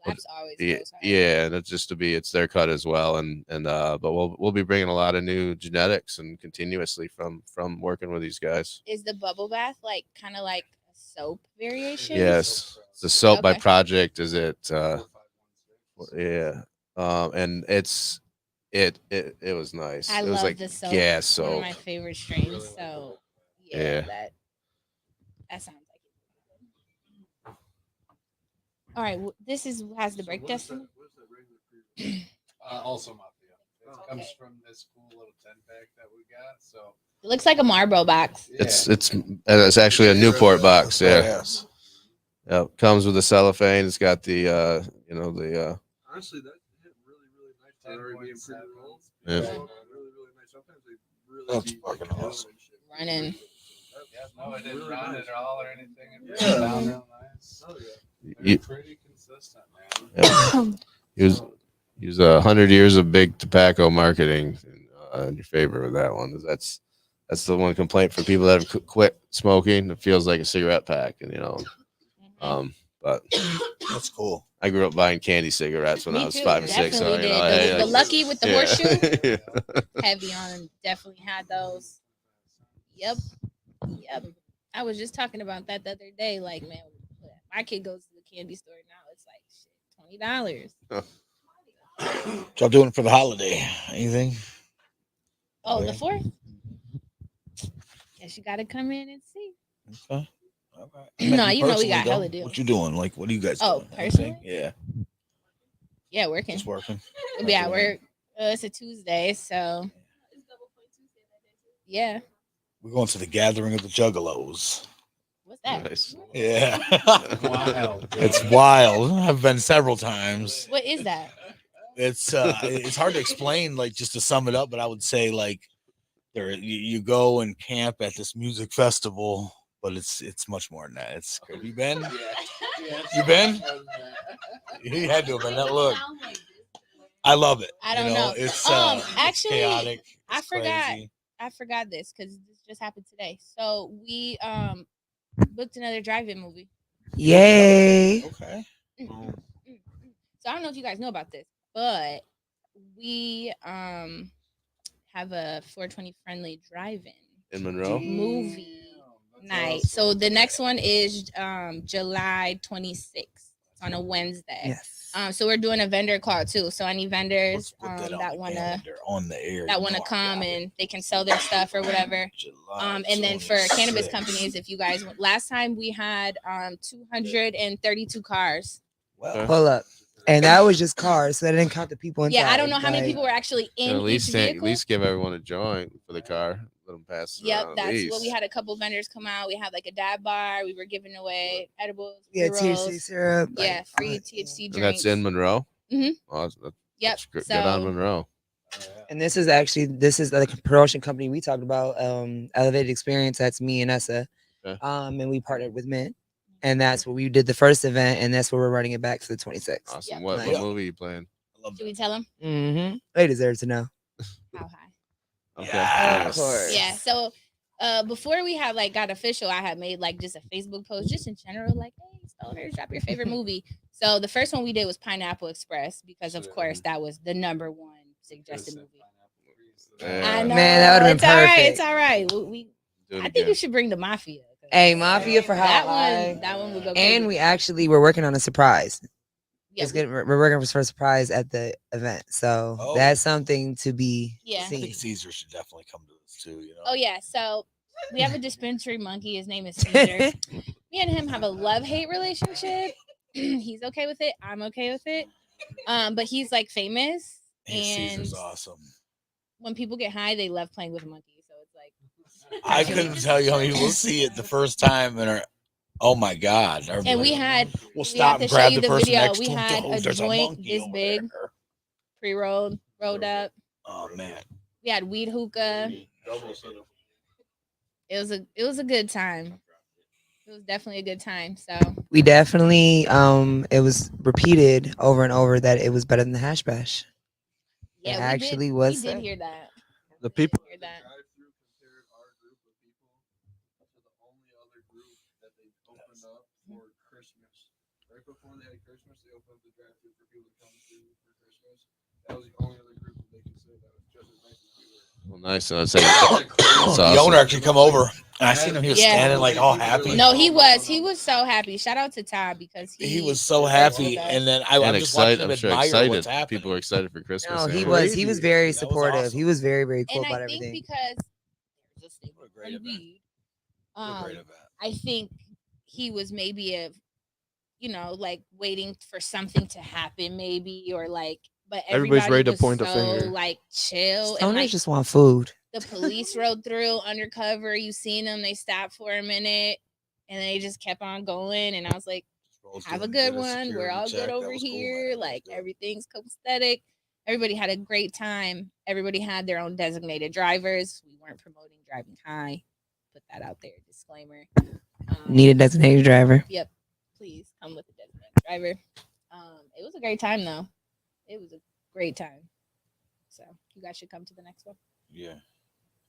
Slaps always goes hard. yeah, and it's their cut as well, but we'll be bringing a lot of new genetics and continuously from working with these guys. Is the bubble bath like kind of like a soap variation? Yes, the soap by Okay. Project is it. Yeah, and it was nice. I It was love like the soap. gas It's one of soap. my favorite strains. So Yeah. that sounds like it. All right, this has the break dust. in it? Also Mafia. It comes from this cool little 10-pack that we got. So It looks like a Marlboro box. It's actually a Newport box. Yeah. Yes. Yep. Comes with the cellophane. It's got the Honestly, that hit really, really nice. For already being pretty rolled. Yeah. Really, really nice. Sometimes they really That's be fucking like, awesome. Running. no, it didn't run at all or anything. It Yeah. ran down real nice. Oh, yeah. They're You- pretty consistent, man. use 100 years of big tobacco marketing in your favor with that one. That's the one complaint for people that have quit smoking. It feels like a cigarette pack, and but That's cool. I grew up buying candy cigarettes when Me I was too, 5 and 6. So definitely did. The Lucky with the horseshoe? Yeah. Heavy on them. Definitely had those. Yep. I was just talking about that the other day. Like, man, my kid goes to the candy store now. It's like shit, $20. What y'all doing for the holiday? Anything? Oh, the 4th. Guess you got to come in and see. Okay. No, you know we got hella What deals. you doing? Like, what are you guys Oh, doing? personally? Yeah, Yeah, working. just working. We'll be at work. It's a Tuesday, so yeah. We're going to the gathering of the Juggalos. What's that? Nice. Yeah, Wild. it's wild. I've been several times. What is that? It's hard to explain, like just to sum it up, but I would say like you go and camp at this music festival, but it's much more than that. It's have you been? You been? You had to have been. That look. I love it. I don't know. It's Actually, it's chaotic. I It's forgot. crazy. I forgot this because this just happened today. So we booked another drive-in movie. Yay. Okay. So I don't know if you guys know about this, but we have a 420 friendly drive-in In Monroe. movie night. So the next one is July 26th. It's on a Wednesday. Yes. So we're doing a vendor call too. So any vendors Let's put that wanna calendar on the air. that wanna come and they can sell their stuff or whatever. And then for cannabis companies, if you guys last time we had 232 cars. Well, Pull up. And that was just cars, so that didn't count the people inside. Yeah, I don't know how many like- people were actually in At least each at vehicle. least give everyone a joint for the car. Let them pass. Yep, around at that's least. what we had. A couple vendors come out. We had like a dab bar. We were giving away edibles. Yeah, pre-rolls. THC syrup. Yeah, free like, THC And drinks. that's in Monroe. Mhm. Oh, that's Yep. good. So Good on Monroe. And this is like a promotion company we talked about, Elevated Experience. That's me and Nessa. Okay. And we partnered with Mint. And that's what we did the first event, and that's where we're running it back for the 26th. Awesome. Yep. What Yep. movie are you playing? I love should that. we tell them Mm-hmm. They deserve to know. how high? Okay. Yes. Of course. Yeah. So before we had like got official, I had made like just a Facebook post, just in general, like, hey, stoners, drop your favorite movie. So the first one we did was Pineapple Express because of course that was the number one suggested movie. I know. Man, that would've been it's all right. perfect. It's all right. Do it I think again. we should bring the Mafia. Hey, Mafia for how that high? one. That one would go. And crazy. we're working on a surprise. Yeah, It's good. We're working for a surprise at the event, so Oh. that's something to be Yeah. I seen. think Caesar should definitely come to this too. You know. Oh yeah. So we have a dispensary monkey. His name is Caesar. Me and him have a love-hate relationship. He's okay with it. I'm okay with it. But he's like famous, Hey, and Caesar's awesome. when people get high, they love playing with a monkey. So it's like I couldn't tell you how many people see it the first time and are, oh my god. And we had we'll we stop have and to show grab you the the person video. next We to him. had Oh, a there's joint monkey this over big, there. pre-rolled, rolled up. Oh man. We had weed hookah. It was a good time. It was definitely a good time. So We definitely it was repeated over and over that it was better than the hash bash. yeah, It we actually did, was We did said. hear that. The people Hear that. drive-through compared our group of people to the only other group that they opened up for Christmas. Right before they had Christmas, they opened up the drive-through for people to come through for Christmas. That was the only other group that they could say that was just as nice as we were. Well, nice. So that's The awesome. owner actually come over and I seen him. He was Yeah. standing like all happy. No, he was so happy. Shout out to Todd because He was so happy, and then I'm And just watching excited. him I'm sure admire excited. what's happening. People were excited for Christmas. No, he and- was Crazy. very That was supportive. awesome. He was very, very cool and about I think everything. because What a great event. weed, What a great event. I think he was maybe like waiting for something to happen, maybe, or like, but Everybody's everybody ready to was point a so, finger. like chill, Stoners and like just want food. the police rode through undercover. You seen them? They stopped for a minute, and they just kept on going. And I was like, have a good one. We're all good over here. Like everything's copacetic. Everybody had a great time. Everybody had their own designated drivers. We weren't promoting driving high. Put that out there. Disclaimer. Need a designated driver. Yep. Please come with a designated driver. It was a great time though. It was a great time. So you guys should come to the next one. Yeah,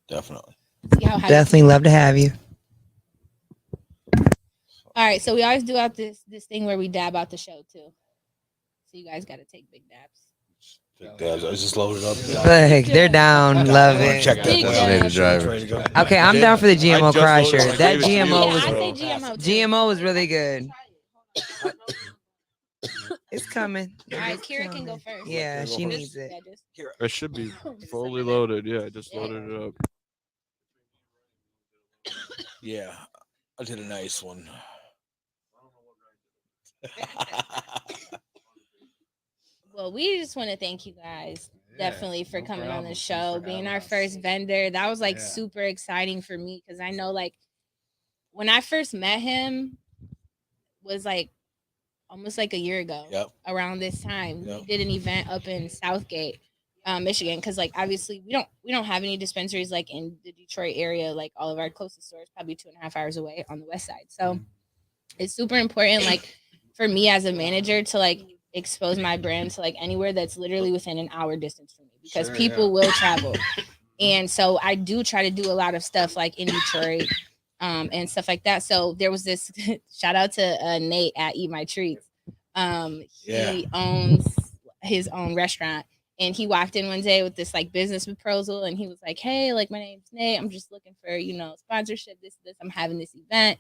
definitely. See how high. Definitely love to have you. All right, so we always do out this thing where we dab out the show too. So you guys got to take big dabs. I just loaded up. Look, they're down. Love it. Check that. Big Designated dab. driver. Okay, I'm down for the GMO just loaded crusher. one. I That gave it to you. GMO Yeah, was I say GMO. Too. GMO was really good. It's coming. All right, It's Kira can go coming. first. Yeah, she Just- needs it. yeah, just- It should be Just fully like that. loaded. Yeah, I just loaded it up. Yeah. I did a nice one. Well, we just want to thank you guys definitely for no coming on problem. the Thanks show, for being having our us. first vendor. That was like Yeah. super exciting for me because I know like when I first met him was like almost like a year ago. Yep. Around this time, Yep. we did an event up in Southgate, Michigan, because like obviously we don't have any dispensaries like in the Detroit area. Like all of our closest stores probably 2.5 hours away on the west side. So it's super important, like for me as a manager, to like expose my brand to like anywhere that's literally within an hour distance from me because people will travel. And so I do try to do a lot of stuff like in Detroit and stuff like that. So there was this shout out to Nate at Eat My Treats. He owns his own restaurant, and he walked in one day with this like business proposal, and he was like, "Hey, like my name's Nate. I'm just looking for sponsorship. This. I'm having this event."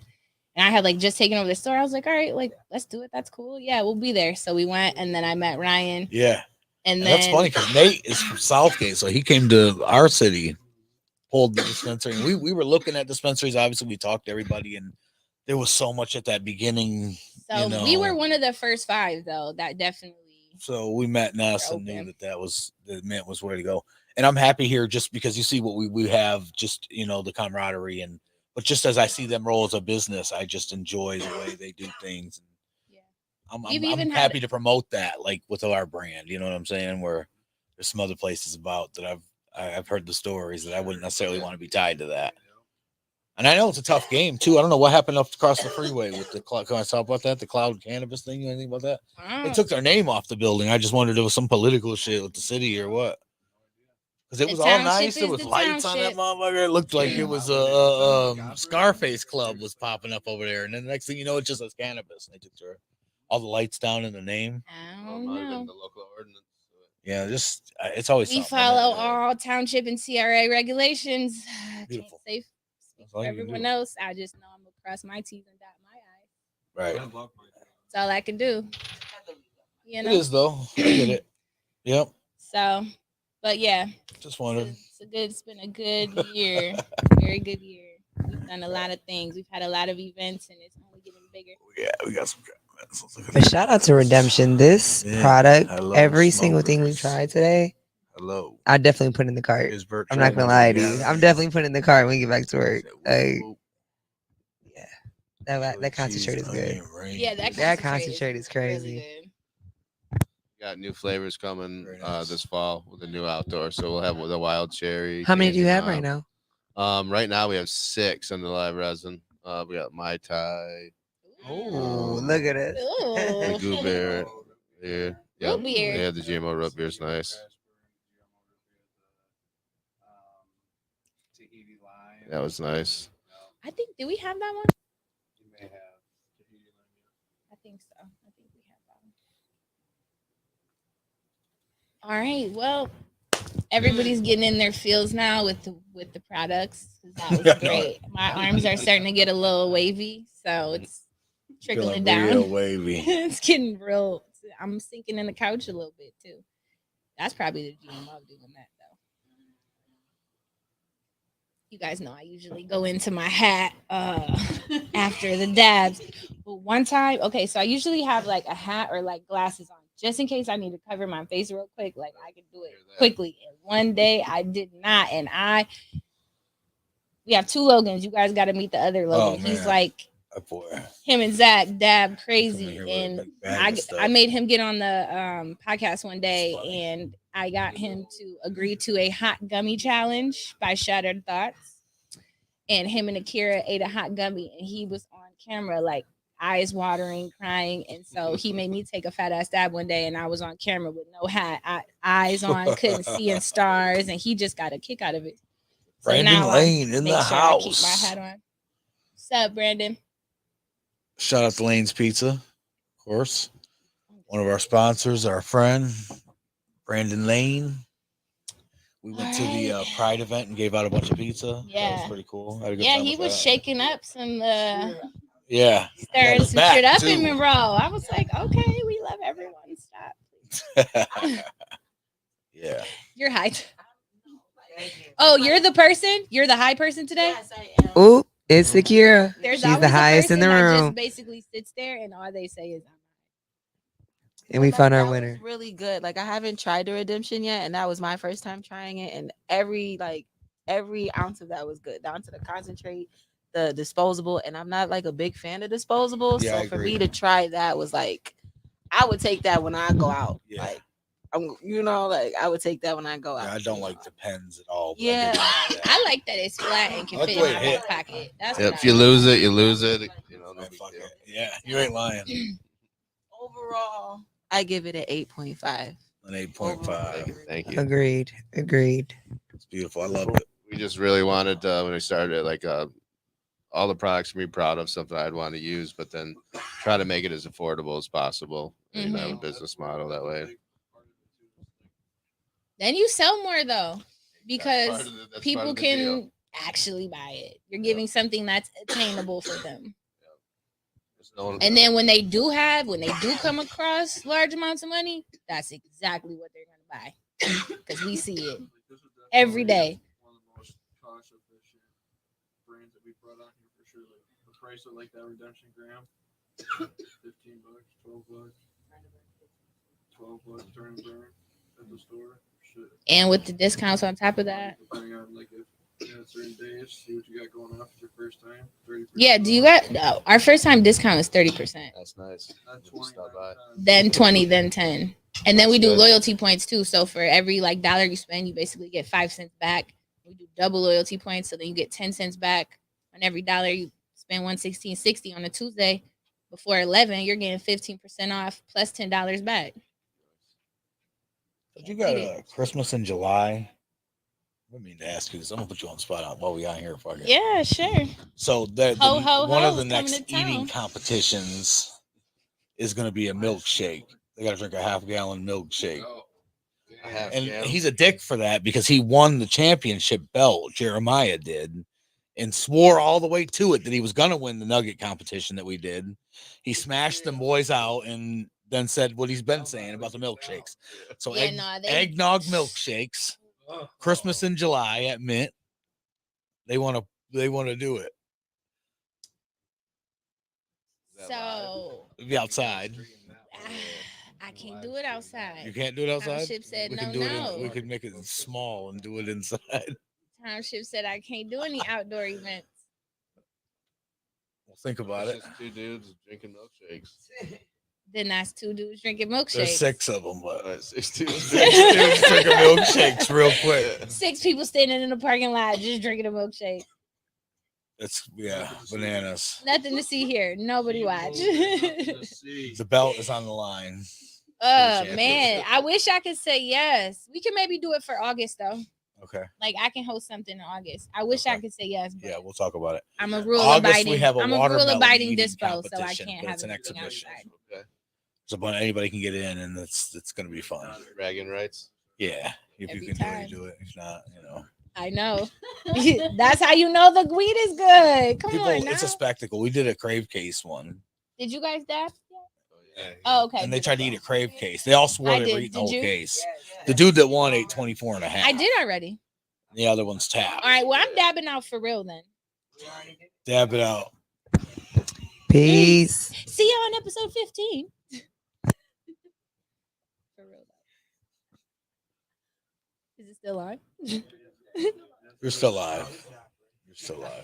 And I had like just taken over the store. I was like, all right, like let's do it. That's cool. Yeah, we'll be there. So we went, and then I met Ryan. Yeah. And then that's funny because Nate is from Southgate, so he came to our city, pulled the dispensary. And we were looking at dispensaries. Obviously, we talked to everybody, and there was so much at that beginning. So we were one of the first 5 though. That definitely. So we met Ness and knew that was the mint was where to go. And I'm happy here just because you see what we have, just the camaraderie but just as I see them roll as a business, I just enjoy the way they do things. Yeah. I'm happy to promote that, like with our brand. You know what I'm saying? Where there's some other places about that I've heard the stories that I wouldn't necessarily want to be tied to that. And I know it's a tough game too. I don't know what happened up across the freeway with the cloud. Can I talk about that? The cloud cannabis thing? You know anything about that? They took their name off the building. I just wondered if it was some political shit with the city or what. Because it was all nice. There was lights on that motherfucker. It looked like it was a Scarface club was popping up over there. And then the next thing you know, it just says cannabis. And they took all the lights down in the name. I don't know. The local ordinance. Yeah, just it's always we follow all township and CRA regulations. Beautiful. Can't say for everyone else. I just know I'm gonna cross my T's and dot my I's. Right. That's all I can do. It is though. I get it. Yep. So, but yeah. Just wondered. It's been a good year. Very good year. We've done a lot of things. We've had a lot of events, and it's only getting bigger. Yeah, we got some. But shout out to Redemption. This product, every single thing we tried today. Hello. I definitely put in the cart. I'm not gonna lie to you. I'm definitely putting in the cart when we get back to work. Like, yeah, that concentrate is good. Yeah, that concentrate is crazy. Really got new flavors coming this fall with a new outdoor. So we'll have the wild cherry. How many do you have right now? Right now we have 6 on the live resin. We got Mai Tai. Oh, look at it. The Goo Beer. Yeah. Root beer. Yeah, the GMO root beer is nice. That was nice. I think, did we have that one? You may have. I think so. I think we have that one. All right. Well, everybody's getting in their feels now with the products. That was great. My arms are starting to get a little wavy, so it's trickling down. Real wavy. It's getting real. I'm sinking in the couch a little bit too. That's probably the GMO doing that though. You guys know I usually go into my hat after the dabs. But one time, okay, so I usually have like a hat or like glasses on just in case I need to cover my face real quick. Like I can do it quickly. And one day I did not. And we have 2 Logans. You guys got to meet the other Logan. He's like, him and Zach dab crazy. And I made him get on the podcast one day and I got him to agree to a hot gummy challenge by Shattered Thoughts. And him and Akira ate a hot gummy and he was on camera like eyes watering, crying. And so he made me take a fat ass dab one day and I was on camera with no hat, eyes on, couldn't see in stars. And he just got a kick out of it. So Brandon Lane in the house. I keep my hat on. What's up, Brandon? Shout out to Lane's Pizza, of course. One of our sponsors, our friend, Brandon Lane. We went to the Pride event and gave out a bunch of pizza. Yeah. That was pretty cool. Had a good Yeah, time he with was that. shaking up some stirring some shit up in Monroe. I was like, okay, we love everyone. Stop. Yeah. You're high. Oh, you're the person? You're the high person today? Yes, I am. Ooh. It's Sakira. There's She's the always a highest in person the that room. just basically sits there and all they say is, And we Like, found our that was winner. really good. Like I haven't tried the redemption yet, and that was my first time trying it. And every ounce of that was good, down to the concentrate, the disposable. And I'm not like a big fan of disposable, Yeah, I so for agree. me to try that was like, I would take that when I go out. Yeah. Like like I would take that when I go out. Yeah, I don't like the pens at all. But Yeah. I like that it's flat and can I like fit the way in it my hit. back pocket. That's If what you I like. lose it, you lose it. You know, no Man, big fuck deal. it. Yeah, you ain't lying. Overall, I give it an 8.5. An 8.5. Thank you. Agreed. It's beautiful. I love it. We just really wanted when we started it, like all the products to be proud of, something I'd want to use, but then try to make it as affordable as possible. You know, have a business model that way. Then you sell more though, That's because part of the people deal. can actually buy it. You're giving something that's attainable for them. And then when they do come across large amounts of money, that's exactly what they're gonna buy. Because we see it every day. One of the most cost efficient brands that we brought on here for sure. Like the price of like that redemption gram, $15, $12, $12 turn and burn at the store. Shit. And with the discounts on top of that. Depending on like if you have certain days, see what you got going off. It's your first time. 30%. Yeah, do you got no, our first time discount is 30%. That's nice. Not Just 20, stop by. Then 20, then 10. And then we do Good. loyalty points too. So for every like dollar you spend, you basically get 5 cents back. We do double loyalty points, so then you get 10 cents back on every dollar you spend. 116.60 on a Tuesday before 11, you're getting 15% off plus $10 back. If you got Christmas in July, I mean to ask you this. I'm gonna put you on the spot out while we on here. Fuck it. Yeah, sure. So Ho, ho, one of ho's the coming next to town. eating competitions is gonna be a milkshake. They gotta drink a half-gallon milkshake. And he's a dick for that because he won the championship belt. Jeremiah did, and swore all the way to it that he was gonna win the nugget competition that we did. He smashed them boys out and then said what he's been saying about the milkshakes. So eggnog milkshakes, Christmas in July at Mint. They want to do it. So Be outside. I can't do it outside. You can't do it outside. Township said We no, can do no. it. We could make it small and do it inside. Township said I can't do any outdoor events. Well, think about it. It's just two dudes drinking milkshakes. Then that's 2 dudes drinking milkshakes. There's 6 of them, but 6 dudes. 6 dudes drinking milkshakes real quick. 6 people standing in the parking lot just drinking a milkshake. It's bananas. Nothing to see here. Nobody watch. The belt is on the line. Oh man, I wish I could say yes. We can maybe do it for August though. Okay. Like I can host something in August. I wish I could say yes. But Yeah, we'll talk about it. I'm a rule August, abiding. we have a I'm a watermelon rule abiding eating dispo, so I competition, can't but have it's an anything exhibition. outside. Okay. So anybody can get in, and it's going to be fun. Bragging rights. Yeah, if Every you can time. do it. If not, I know. That's how you know the weed is good. Come on now. It's a spectacle. We did a crave case one. Did you guys dab? Yeah. Oh, okay. And they tried to eat a crave case. They all swore I they were did. eating the Did whole you? case. The dude that won ate 24 and a half. I did already. The other one's tapped. All right. Well, I'm dabbing out for real then. Dab it out. Peace. See you on episode 15. For real though. Is it still on? You're still live. You're still live.